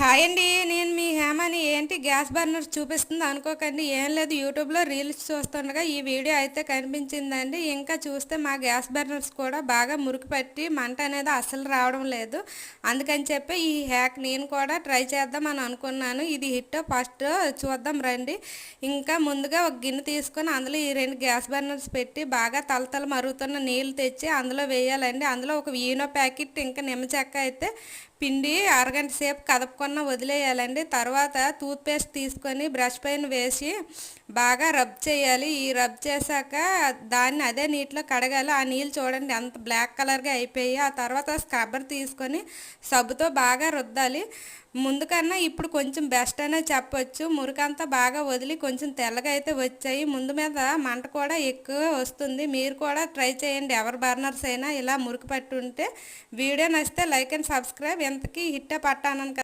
Hi అండి. నేను మీ హేమని. ఏంటి గ్యాస్ బర్నర్ చూపిస్తుంది అనుకోకండి. ఏం లేదు, యూట్యూబ్లో రీల్స్ చూస్తుండగా ఈ వీడియో అయితే కనిపించిందండి. ఇంకా చూస్తే మా గ్యాస్ బర్నర్స్ కూడా బాగా మురికి పట్టి మంట అనేది అస్సలు రావడం లేదు. అందుకని చెప్పి ఈ హ్యాక్ నేను కూడా ట్రై చేద్దామని అనుకున్నాను. ఇది హిట్ ఫస్ట్ చూద్దాం రండి. ఇంకా ముందుగా ఒక గిన్నె తీసుకొని అందులో ఈ 2 గ్యాస్ బర్నర్స్ పెట్టి బాగా తలతల మరుగుతున్న నీళ్ళు తెచ్చి అందులో వేయాలండి. అందులో ఒక ఈనో ప్యాకెట్ ఇంకా నిమ్మ చెక్క అయితే పిండి అరగంట సేపు కదపకుండా వదిలేయాలండి. తర్వాత టూత్పేస్ట్ తీసుకొని బ్రష్ పైన వేసి బాగా రబ్ చేయాలి. ఈ రబ్ చేశాక దాన్ని అదే నీటిలో కడగాలి. ఆ నీళ్ళు చూడండి ఎంత బ్లాక్ కలర్గా అయిపోయి. ఆ తర్వాత స్క్రబ్బర్ తీసుకొని సబ్బుతో బాగా రుద్దాలి. ముందు కన్నా ఇప్పుడు కొంచెం బెస్ట్ అనే చెప్పొచ్చు. మురికంతా బాగా వదిలి కొంచెం తెల్లగా అయితే వచ్చాయి. ముందు మీద మంట కూడా ఎక్కువ వస్తుంది. మీరు కూడా ట్రై చేయండి. ఎవరి బర్నర్స్ అయినా ఇలా మురికి పట్టి ఉంటే. వీడియో నచ్చితే లైక్ అండ్ సబ్స్క్రైబ్. ఎంతకీ హిట్ పట్టాను కదా.